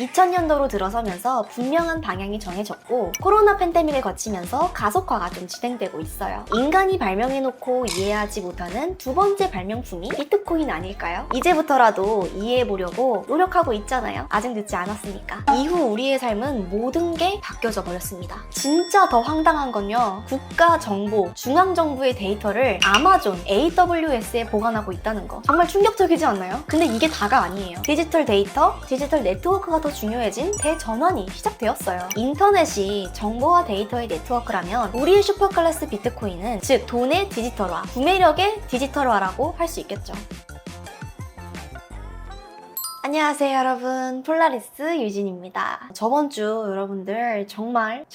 2000년도로 들어서면서 분명한 방향이 정해졌고 코로나 팬데믹을 거치면서 가속화가 좀 진행되고 있어요. 인간이 발명해놓고 이해하지 못하는 두 번째 발명품이 비트코인 아닐까요? 이제부터라도 이해해보려고 노력하고 있잖아요. 아직 늦지 않았으니까. 이후 우리의 삶은 모든 게 바뀌어져 버렸습니다. 진짜 더 황당한 건요. 국가 정보, 중앙정부의 데이터를 아마존, AWS에 보관하고 있다는 거. 정말 충격적이지 않나요? 근데 이게 다가 아니에요. 디지털 데이터, 디지털 네트워크가 더 중요해진 대전환이 시작되었어요. 인터넷이 정보와 데이터의 네트워크라면 우리의 슈퍼클래스 비트코인은 즉 돈의 디지털화, 구매력의 디지털화라고 할 수 있겠죠. 안녕하세요 여러분, 폴라리스 유진입니다. 저번 주 여러분들 정말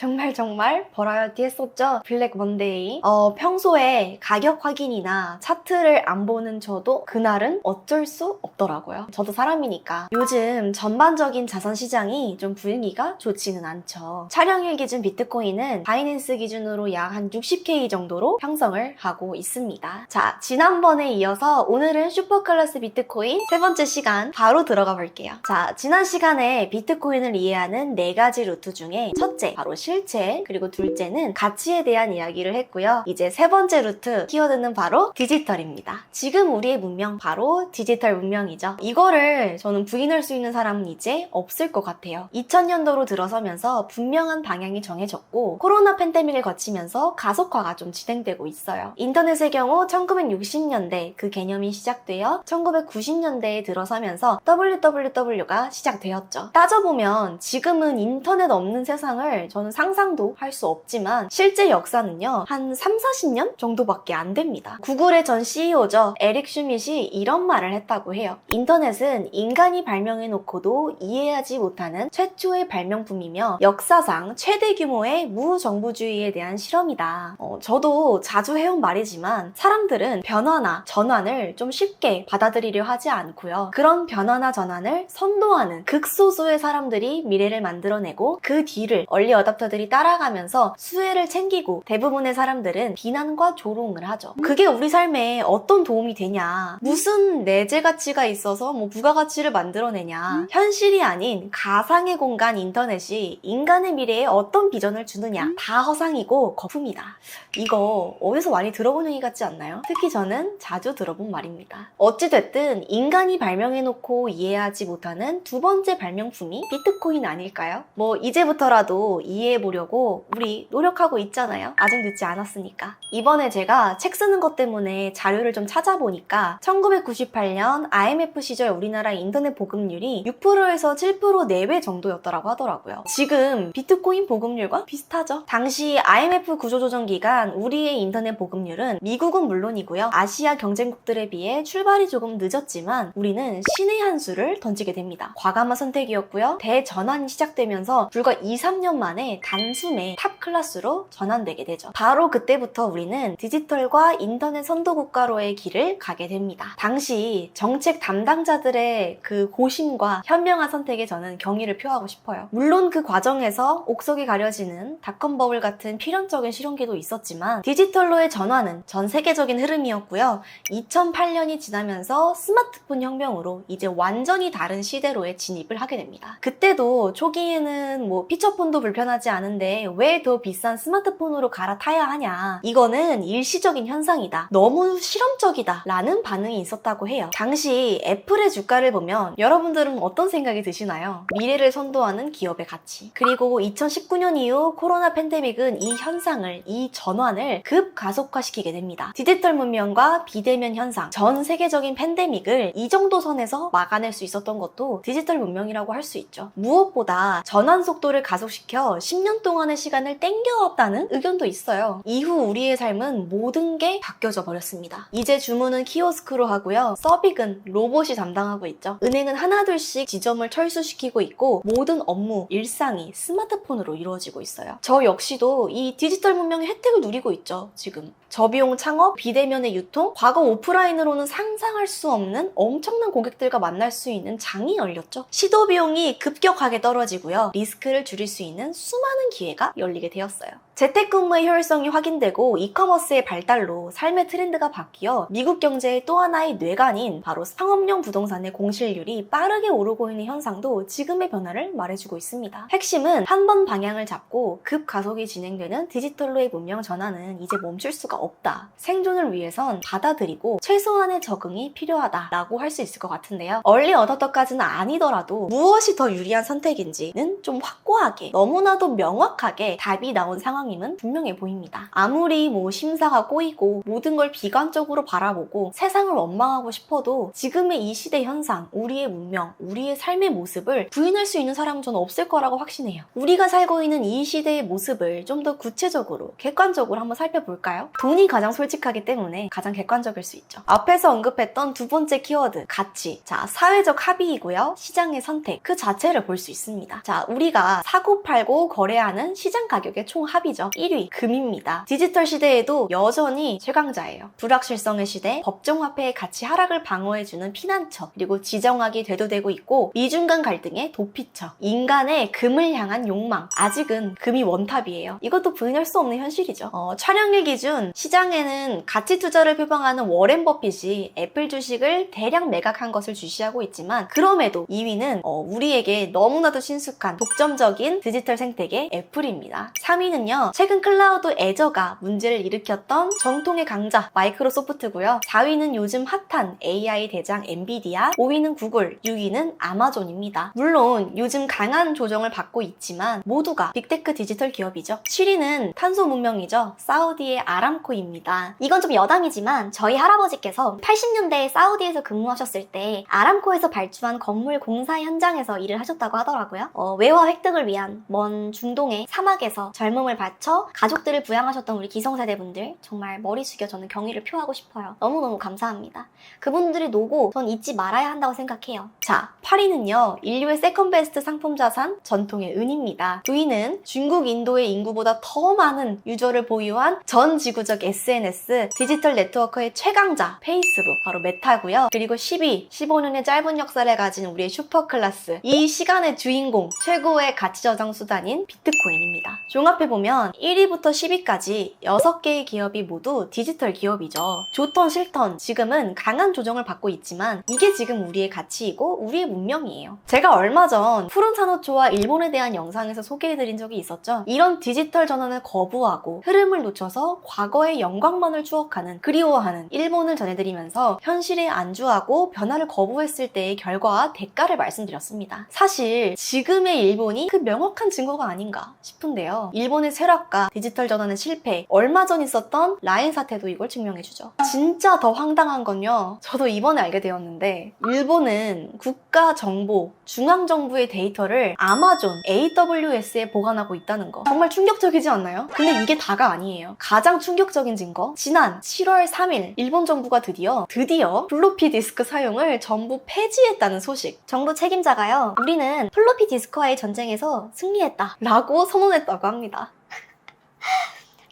버라이어티 했었죠? 블랙 먼데이. 평소에 가격 확인이나 차트를 안 보는 저도 그날은 어쩔 수 없더라고요. 저도 사람이니까. 요즘 전반적인 자산 시장이 좀 분위기가 좋지는 않죠. 촬영일 기준 비트코인은 바이낸스 기준으로 약 한 60K 정도로 형성을 하고 있습니다. 자, 지난번에 이어서 오늘은 슈퍼클래스 비트코인 세 번째 시간 바로 들어가 볼게요. 자, 지난 시간에 비트코인을 이해하는 4가지 루트 중에 첫째, 바로 실체, 그리고 둘째는 가치에 대한 이야기를 했고요. 이제 세 번째 루트, 키워드는 바로 디지털입니다. 지금 우리의 문명, 바로 디지털 문명이죠. 이거를 저는 부인할 수 있는 사람은 이제 없을 것 같아요. 2000년도로 들어서면서 분명한 방향이 정해졌고 코로나 팬데믹을 거치면서 가속화가 좀 진행되고 있어요. 인터넷의 경우 1960년대 그 개념이 시작되어 1990년대에 들어서면서 WWW가 시작되었죠. 따져보면 지금은 인터넷 없는 세상을 저는 상상도 할 수 없지만 실제 역사는요, 한 30-40년 정도밖에 안 됩니다. 구글의 전 CEO죠. 에릭 슈밋이 이런 말을 했다고 해요. 인터넷은 인간이 발명해놓고도 이해하지 못하는 최초의 발명품이며 역사상 최대 규모의 무정부주의에 대한 실험이다. 저도 자주 해온 말이지만 사람들은 변화나 전환을 좀 쉽게 받아들이려 하지 않고요. 그런 변화나 전환을 선도하는 극소수의 사람들이 미래를 만들어내고 그 뒤를 얼리 어답터들이 따라가면서 수혜를 챙기고 대부분의 사람들은 비난과 조롱을 하죠. 그게 우리 삶에 어떤 도움이 되냐, 무슨 내재 가치가 있어서 부가가치를 만들어내냐, 현실이 아닌 가상의 공간 인터넷이 인간의 미래에 어떤 비전을 주느냐, 다 허상이고 거품이다. 이거 어디서 많이 들어본 얘기 같지 않나요? 특히 저는 자주 들어본 말입니다. 어찌됐든 인간이 발명해놓고 이해하지 못하는 두 번째 발명품이 비트코인 아닐까요? 이제부터라도 이해해보려고 우리 노력하고 있잖아요. 아직 늦지 않았으니까. 이번에 제가 책 쓰는 것 때문에 자료를 좀 찾아보니까 1998년 IMF 시절 우리나라 인터넷 보급률이 6%에서 7% 내외 정도였더라고 하더라고요. 지금 비트코인 보급률과 비슷하죠. 당시 IMF 구조조정 기간 우리의 인터넷 보급률은 미국은 물론이고요, 아시아 경쟁국들에 비해 출발이 조금 늦었지만 우리는 신의 한 수를 던지게 됩니다. 과감한 선택이었고요. 대전환이 시작되면서 불과 2-3년 만에 단숨에 탑 클래스로 전환되게 되죠. 바로 그때부터 우리는 디지털과 인터넷 선도 국가로의 길을 가게 됩니다. 당시 정책 담당자들의 그 고심과 현명한 선택에 저는 경의를 표하고 싶어요. 물론 그 과정에서 옥석이 가려지는 닷컴 버블 같은 필연적인 실현기도 있었지만 디지털로의 전환은 전 세계적인 흐름이었고요. 2008년이 지나면서 스마트폰 혁명으로 이제 완전히 다른 시대로의 진입을 하게 됩니다. 그때도 초기에는 피처폰도 불편하지 않은데 왜 더 비싼 스마트폰으로 갈아타야 하냐, 이거는 일시적인 현상이다, 너무 실험적이다 라는 반응이 있었다고 해요. 당시 애플의 주가를 보면 여러분들은 어떤 생각이 드시나요? 미래를 선도하는 기업의 가치. 그리고 2019년 이후 코로나 팬데믹은 이 현상을, 이 전환을 급가속화시키게 됩니다. 디지털 문명과 비대면 현상, 전 세계적인 팬데믹을 이 정도 선에서 막아낼 수 있었던 것도 디지털 문명이라고 할 수 있죠. 무엇보다 전환 속도를 가속시켜 10년 동안의 시간을 땡겨왔다는 의견도 있어요. 이후 우리의 삶은 모든 게 바뀌어져 버렸습니다. 이제 주문은 키오스크로 하고요, 서빅은 로봇이 담당하고 있죠. 은행은 하나둘씩 지점을 철수시키고 있고 모든 업무, 일상이 스마트폰으로 이루어지고 있어요. 저 역시도 이 디지털 문명의 혜택을 누리고 있죠. 지금 저비용 창업, 비대면의 유통, 과거 오프라인으로는 상상할 수 없는 엄청난 고객들과 만날 수 있는 장이 열렸죠. 시도 비용이 급격하게 떨어지고요, 리스크를 줄일 수 있는 수많은 기회가 열리게 되었어요. 재택근무의 효율성이 확인되고 이커머스의 발달로 삶의 트렌드가 바뀌어 미국 경제의 또 하나의 뇌관인 바로 상업용 부동산의 공실률이 빠르게 오르고 있는 현상도 지금의 변화를 말해주고 있습니다. 핵심은 한 번 방향을 잡고 급가속이 진행되는 디지털로의 문명 전환은 이제 멈출 수가 없다. 생존을 위해선 받아들이고 최소한의 적응이 필요하다라고 할 수 있을 것 같은데요. 얼리 어댑터까지는 아니더라도 무엇이 더 유리한 선택인지는 좀 확고하게, 너무나도 명확하게 답이 나온 상황임은 분명해 보입니다. 아무리 심사가 꼬이고 모든 걸 비관적으로 바라보고 세상을 원망하고 싶어도 지금의 이 시대 현상, 우리의 문명, 우리의 삶의 모습을 부인할 수 있는 사람은 저는 없을 거라고 확신해요. 우리가 살고 있는 이 시대의 모습을 좀 더 구체적으로, 객관적으로 한번 살펴볼까요? 돈이 가장 솔직하기 때문에 가장 객관적일 수 있죠. 앞에서 언급했던 두 번째 키워드, 가치. 자, 사회적 합의이고요. 시장의 선택. 그 자체를 볼 수 있습니다. 자, 우리가 사고 팔고 거래하는 시장 가격의 총 합이죠. 1위, 금입니다. 디지털 시대에도 여전히 최강자예요. 불확실성의 시대, 법정화폐의 가치 하락을 방어해주는 피난처, 그리고 지정학이 대두되고 있고 미중 간 갈등의 도피처, 인간의 금을 향한 욕망. 아직은 금이 원탑이에요. 이것도 부인할 수 없는 현실이죠. 촬영일 기준 시장에는 가치 투자를 표방하는 워렌 버핏이 애플 주식을 대량 매각한 것을 주시하고 있지만 그럼에도 2위는 우리에게 너무나도 친숙한 독점적인 디지털 생태계 애플입니다. 3위는요, 최근 클라우드 애저가 문제를 일으켰던 정통의 강자 마이크로소프트고요. 4위는 요즘 핫한 AI 대장 엔비디아, 5위는 구글, 6위는 아마존입니다. 물론 요즘 강한 조정을 받고 있지만 모두가 빅테크 디지털 기업이죠. 7위는 탄소 문명이죠. 사우디의 아람코입니다. 이건 좀 여담이지만 저희 할아버지께서 80년대에 사우디에서 근무하셨을 때 아람코에서 발주한 건물 공사 현장에서 일을 하셨다고 하더라고요. 외화 획득을 위한 먼 중동의 사막에서 젊음을 바쳐 가족들을 부양하셨던 우리 기성세대분들, 정말 머리 숙여 저는 경의를 표하고 싶어요. 너무너무 감사합니다. 그분들의 노고 전 잊지 말아야 한다고 생각해요. 자, 8위는요, 인류의 세컨베스트 상품 자산, 전통의 은입니다. 9위는 중국, 인도의 인구보다 더 많은 유저를 보유한 전 지구적 SNS, 디지털 네트워크의 최강자 페이스북, 바로 메타고요. 그리고 10위, 15년의 짧은 역사를 가진 우리의 슈퍼클래스, 이 시간의 주인공, 최고의 가치 저장 수단인 비트코인입니다. 종합해보면 1위부터 10위까지 6개의 기업이 모두 디지털 기업이죠. 좋던 싫던 지금은 강한 조정을 받고 있지만 이게 지금 우리의 가치이고 우리의 문명이에요. 제가 얼마 전 푸른 산호초와 일본에 대한 영상에서 소개해드린 적이 있었죠. 이런 디지털 전환을 거부하고 흐름을 놓쳐서 과거의 영광만을 추억하는, 그리워하는 일본을 전해드리면서 현실에 안주하고 변화를 거부했을 때의 결과와 대가를 말씀드렸습니다. 사실 지금의 일본이 그 명확한 증거가 아닌가 싶은데요. 일본의 쇠락과 디지털 전환의 실패, 얼마 전 있었던 라인 사태도 이걸 증명해주죠. 진짜 더 황당한 건요, 저도 이번에 알게 되었는데 일본은 국가정보, 중앙정부의 데이터를 아마존 AWS에 보관하고 있다는 거, 정말 충격적이지 않나요? 근데 이게 다가 아니에요. 가장 충격적인 증거, 지난 7월 3일 일본 정부가 드디어 플로피 디스크 사용을 전부 폐지했다는 소식. 정부 책임자가요, 우리는 플로피 디스크와의 전쟁에서 승리했다 라고 선언했다고 합니다.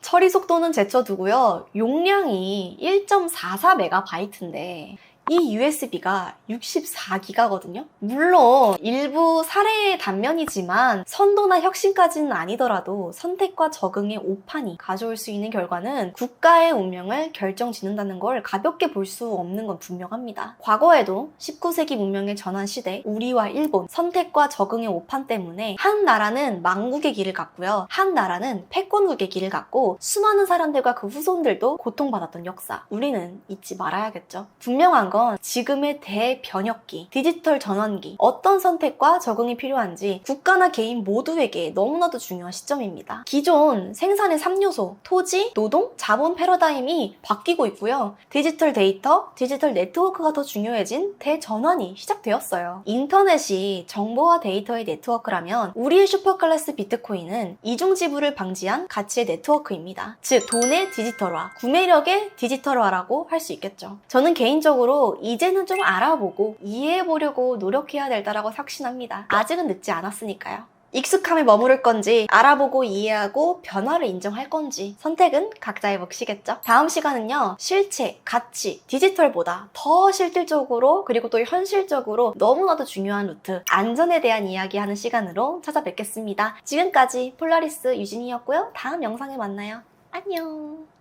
처리 속도는 제쳐두고요, 용량이 1.44MB인데 이 USB가 64기가거든요? 물론 일부 사례의 단면이지만 선도나 혁신까지는 아니더라도 선택과 적응의 오판이 가져올 수 있는 결과는 국가의 운명을 결정짓는다는 걸 가볍게 볼 수 없는 건 분명합니다. 과거에도 19세기 문명의 전환 시대, 우리와 일본, 선택과 적응의 오판 때문에 한 나라는 망국의 길을 갔고요, 한 나라는 패권국의 길을 갔고 수많은 사람들과 그 후손들도 고통받았던 역사, 우리는 잊지 말아야겠죠. 분명한 건 지금의 대변혁기, 디지털 전환기, 어떤 선택과 적응이 필요한지 국가나 개인 모두에게 너무나도 중요한 시점입니다. 기존 생산의 3요소, 토지, 노동, 자본 패러다임이 바뀌고 있고요. 디지털 데이터, 디지털 네트워크가 더 중요해진 대전환이 시작되었어요. 인터넷이 정보와 데이터의 네트워크라면 우리의 슈퍼클래스 비트코인은 이중지불을 방지한 가치의 네트워크입니다. 즉, 돈의 디지털화, 구매력의 디지털화라고 할 수 있겠죠. 저는 개인적으로 이제는 좀 알아보고 이해해보려고 노력해야 될 때라고 확신합니다. 아직은 늦지 않았으니까요. 익숙함에 머무를 건지 알아보고 이해하고 변화를 인정할 건지 선택은 각자의 몫이겠죠. 다음 시간은요, 실체, 가치, 디지털보다 더 실질적으로 그리고 또 현실적으로 너무나도 중요한 루트, 안전에 대한 이야기하는 시간으로 찾아뵙겠습니다. 지금까지 폴라리스 유진이었고요. 다음 영상에 만나요. 안녕.